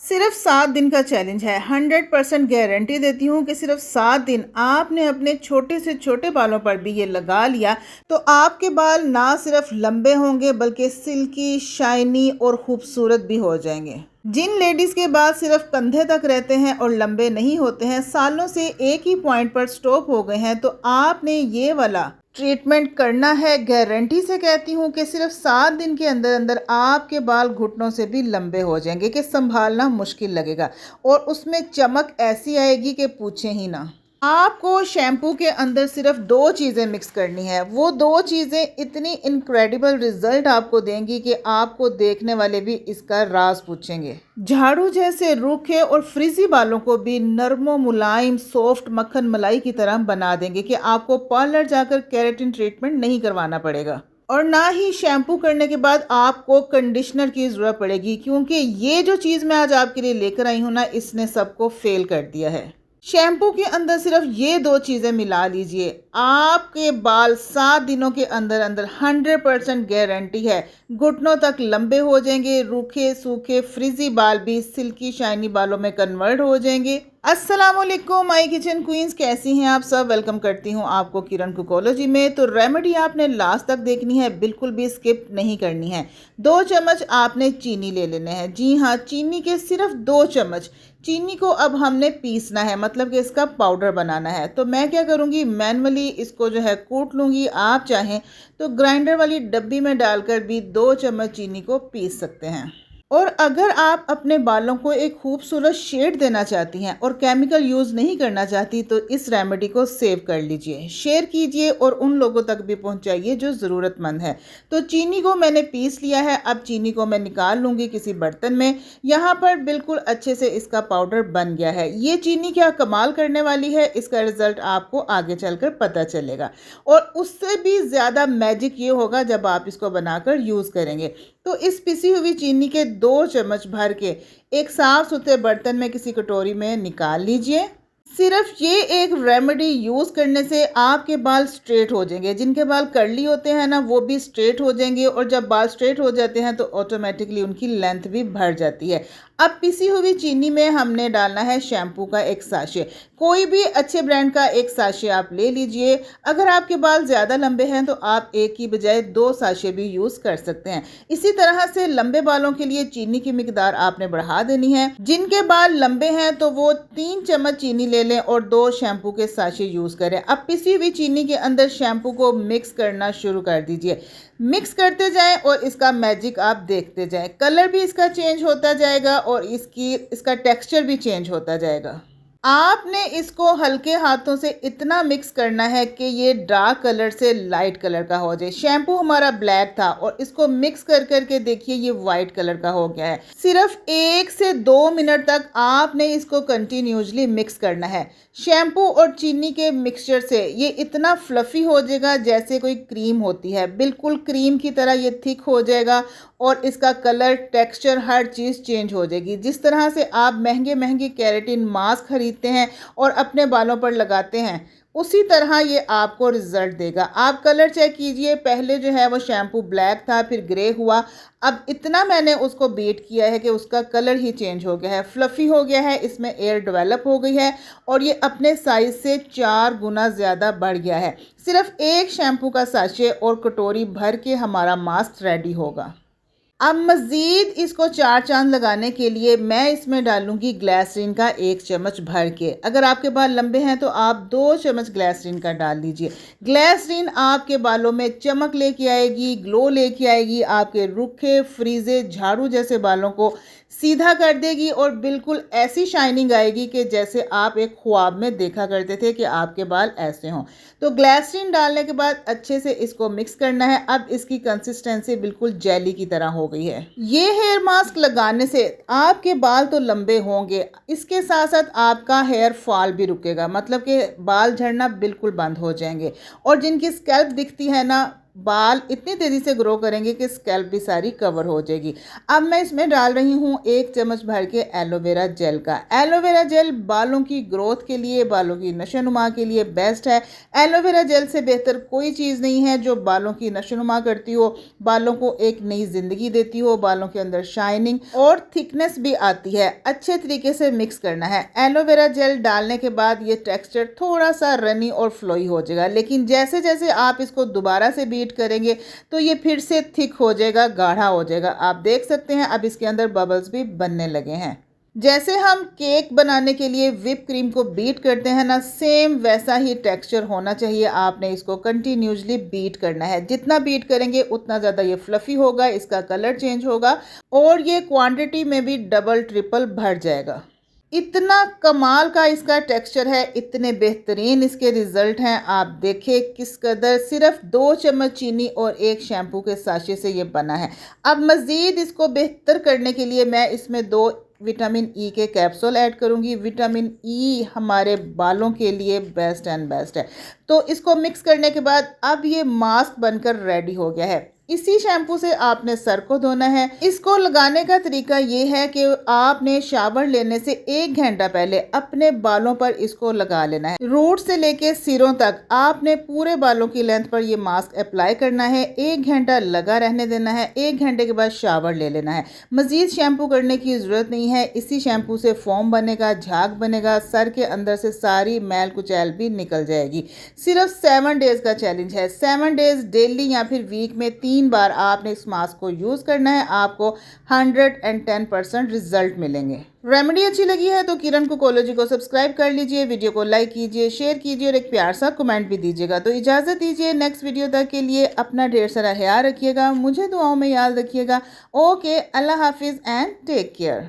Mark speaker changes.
Speaker 1: सिर्फ 7 दिन का चैलेंज है। 100% गारंटी देती हूँ कि सिर्फ 7 दिन आपने अपने छोटे से छोटे बालों पर भी ये लगा लिया तो आपके बाल ना सिर्फ लंबे होंगे बल्कि सिल्की, शाइनी और खूबसूरत भी हो जाएंगे। जिन लेडीज़ के बाल सिर्फ कंधे तक रहते हैं और लंबे नहीं होते हैं, सालों से एक ही पॉइंट पर स्टॉप हो गए हैं, तो आपने ये वाला ट्रीटमेंट करना है। गारंटी से कहती हूँ कि सिर्फ 7 दिन के अंदर अंदर आपके बाल घुटनों से भी लंबे हो जाएंगे कि संभालना मुश्किल लगेगा और उसमें चमक ऐसी आएगी कि पूछें ही ना। आपको शैम्पू के अंदर सिर्फ 2 चीज़ें मिक्स करनी है। वो 2 चीज़ें इतनी इनक्रेडिबल रिजल्ट आपको देंगी कि आपको देखने वाले भी इसका राज पूछेंगे। झाड़ू जैसे रूखे और फ्रिजी बालों को भी नरमो मुलायम सॉफ्ट मक्खन मलाई की तरह बना देंगे कि आपको पार्लर जाकर केराटिन ट्रीटमेंट नहीं करवाना पड़ेगा और ना ही शैम्पू करने के बाद आपको कंडीशनर की ज़रूरत पड़ेगी, क्योंकि ये जो चीज़ मैं आज आपके लिए लेकर आई हूँ ना, इसने सबको फेल कर दिया है। शैम्पू के अंदर सिर्फ ये 2 चीज़ें मिला लीजिए, आपके बाल 7 दिनों के अंदर अंदर 100% गारंटी है घुटनों तक लंबे हो जाएंगे। रूखे सूखे फ्रिजी बाल भी सिल्की शाइनी बालों में कन्वर्ट हो जाएंगे। अस्सलाम वालेकुम माय किचन क्वींस, कैसी हैं आप सब। वेलकम करती हूँ आपको किरण कुकोलॉजी में। तो रेमेडी आपने लास्ट तक देखनी है, बिल्कुल भी स्किप नहीं करनी है। 2 चम्मच आपने चीनी ले लेने हैं। जी हाँ, चीनी के सिर्फ 2 चम्मच। चीनी को अब हमने पीसना है, मतलब कि इसका पाउडर बनाना है। तो मैं क्या करूँगी, मैनुअली इसको जो है कूट लूँगी। आप चाहें तो ग्राइंडर वाली डब्बी में डालकर भी 2 चम्मच चीनी को पीस सकते हैं। और अगर आप अपने बालों को एक खूबसूरत शेड देना चाहती हैं और केमिकल यूज़ नहीं करना चाहती, तो इस रेमेडी को सेव कर लीजिए, शेयर कीजिए और उन लोगों तक भी पहुंचाइए जो ज़रूरतमंद है। तो चीनी को मैंने पीस लिया है। अब चीनी को मैं निकाल लूँगी किसी बर्तन में। यहाँ पर बिल्कुल अच्छे से इसका पाउडर बन गया है। ये चीनी क्या कमाल करने वाली है, इसका रिज़ल्ट आपको आगे चलकर पता चलेगा। और उससे भी ज़्यादा मैजिक ये होगा जब आप इसको बनाकर यूज़ करेंगे। तो इस पिसी हुई चीनी के 2 चम्मच भर के एक साफ सुथरे बर्तन में किसी कटोरी में निकाल लीजिए। सिर्फ ये एक रेमेडी यूज़ करने से आपके बाल स्ट्रेट हो जाएंगे। जिनके बाल कर्ली होते हैं ना, वो भी स्ट्रेट हो जाएंगे और जब बाल स्ट्रेट हो जाते हैं तो ऑटोमेटिकली उनकी लेंथ भी बढ़ जाती है। अब पिसी हुई चीनी में हमने डालना है शैम्पू का एक साशे। कोई भी अच्छे ब्रांड का एक साशे आप ले लीजिए। अगर आपके बाल ज़्यादा लंबे हैं तो आप एक की बजाय 2 साशे भी यूज़ कर सकते हैं। इसी तरह से लंबे बालों के लिए चीनी की मिकदार आपने बढ़ा देनी है। जिनके बाल लंबे हैं तो वो 3 चम्मच चीनी ले लें और 2 शैम्पू के साशे यूज़ करें। अब पिसी हुई चीनी के अंदर शैम्पू को मिक्स करना शुरू कर दीजिए। मिक्स करते जाएं और इसका मैजिक आप देखते जाएं। कलर भी इसका चेंज होता जाएगा और इसका टेक्सचर भी चेंज होता जाएगा। आपने इसको हल्के हाथों से इतना मिक्स करना है कि ये डार्क कलर से लाइट कलर का हो जाए। शैम्पू हमारा ब्लैक था और इसको मिक्स कर करके देखिए ये वाइट कलर का हो गया है। सिर्फ 1 से 2 मिनट तक आपने इसको कंटिन्यूसली मिक्स करना है। शैम्पू और चीनी के मिक्सचर से ये इतना फ्लफ़ी हो जाएगा जैसे कोई क्रीम होती है। बिल्कुल क्रीम की तरह ये थिक हो जाएगा और इसका कलर, टेक्सचर, हर चीज़ चेंज हो जाएगी। जिस तरह से आप महंगे महंगे केराटिन मास्क खरीदते हैं और अपने बालों पर लगाते हैं, उसी तरह ये आपको रिज़ल्ट देगा। आप कलर चेक कीजिए। पहले जो है वो शैम्पू ब्लैक था, फिर ग्रे हुआ। अब इतना मैंने उसको बीट किया है कि उसका कलर ही चेंज हो गया है, फ्लफ़ी हो गया है, इसमें एयर डेवलप हो गई है और ये अपने साइज़ से 4 गुना ज़्यादा बढ़ गया है। सिर्फ एक शैम्पू का साशे और कटोरी भर के हमारा मास्क रेडी होगा। अब मज़ीद इसको 4 चांद लगाने के लिए मैं इसमें डालूंगी ग्लिसरीन का 1 चम्मच भर के। अगर आपके बाल लंबे हैं तो आप 2 चम्मच ग्लिसरीन का डाल दीजिए। ग्लिसरीन आपके बालों में चमक लेके आएगी, ग्लो लेके आएगी, आपके रूखे फ्रीजे झाड़ू जैसे बालों को सीधा कर देगी और बिल्कुल ऐसी शाइनिंग आएगी कि जैसे आप एक ख्वाब में देखा करते थे कि आपके बाल ऐसे हों। तो ग्लिसरीन डालने के बाद अच्छे से इसको मिक्स करना है। अब इसकी कंसिस्टेंसी बिल्कुल जेली की तरह हो गई है। ये हेयर मास्क लगाने से आपके बाल तो लंबे होंगे, इसके साथ साथ आपका हेयर फॉल भी रुकेगा, मतलब कि बाल झड़ना बिल्कुल बंद हो जाएंगे। और जिनकी स्कैल्प दिखती है ना, बाल इतनी तेज़ी से ग्रो करेंगे कि स्कैल्प भी सारी कवर हो जाएगी। अब मैं इसमें डाल रही हूँ 1 चम्मच भर के एलोवेरा जेल का। एलोवेरा जेल बालों की ग्रोथ के लिए, बालों की नशोनुमा के लिए बेस्ट है। एलोवेरा जेल से बेहतर कोई चीज़ नहीं है जो बालों की नशोनुमा करती हो, बालों को एक नई ज़िंदगी देती हो, बालों के अंदर शाइनिंग और थिकनेस भी आती है। अच्छे तरीके से मिक्स करना है। एलोवेरा जेल डालने के बाद ये टेक्सचर थोड़ा सा रनी और फ्लोई हो जाएगा, लेकिन जैसे जैसे आप इसको दोबारा से बीट करेंगे तो ये फिर से थिक हो जाएगा, गाढ़ा हो जाएगा। आप देख सकते हैं अब इसके अंदर बबल्स भी बनने लगे हैं। जैसे हम केक बनाने के लिए व्हिप क्रीम को बीट करते हैं ना, सेम वैसा ही टेक्सचर होना चाहिए। आपने इसको कंटिन्यूसली बीट करना है। जितना बीट करेंगे उतना ज़्यादा ये फ्लफ़ी होगा, इसका कलर चेंज होगा और ये क्वांटिटी में भी डबल ट्रिपल बढ़ जाएगा। इतना कमाल का इसका टेक्सचर है, इतने बेहतरीन इसके रिज़ल्ट हैं। आप देखिए किस कदर, सिर्फ 2 चम्मच चीनी और 1 शैम्पू के साशे से ये बना है। अब मज़ीद इसको बेहतर करने के लिए मैं इसमें 2 विटामिन ई के कैप्सूल ऐड करूंगी। विटामिन ई हमारे बालों के लिए बेस्ट एंड बेस्ट है। तो इसको मिक्स करने के बाद अब ये मास्क बनकर रेडी हो गया है। इसी शैम्पू से आपने सर को धोना है। इसको लगाने का तरीका ये है कि आपने शावर लेने से 1 घंटा पहले अपने बालों पर इसको लगा लेना है। रूट से लेके सिरों तक आपने पूरे बालों की लेंथ पर ये मास्क अप्लाई करना है। 1 घंटा लगा रहने देना है। 1 घंटे के बाद शावर ले लेना है। मज़ीद शैम्पू करने की ज़रूरत नहीं है। इसी शैम्पू से फोम बनेगा, झाग बनेगा, सर के अंदर से सारी मैल कुचैल भी निकल जाएगी। सिर्फ 7 डेज़ का चैलेंज है। 7 डेज़ डेली या फिर वीक में 3 बार आपने इस मास्क को यूज़ करना है। आपको 110% रिजल्ट मिलेंगे। रेमेडी अच्छी लगी है तो किरण कुकोलॉजी को सब्सक्राइब कर लीजिए, वीडियो को लाइक कीजिए, शेयर कीजिए और एक प्यार सा कमेंट भी दीजिएगा। तो इजाज़त दीजिए, नेक्स्ट वीडियो तक के लिए अपना ढेर सारा ख्याल रखिएगा, मुझे दुआओं में याद रखिएगा। ओके, अल्लाह हाफिज़ एंड टेक केयर।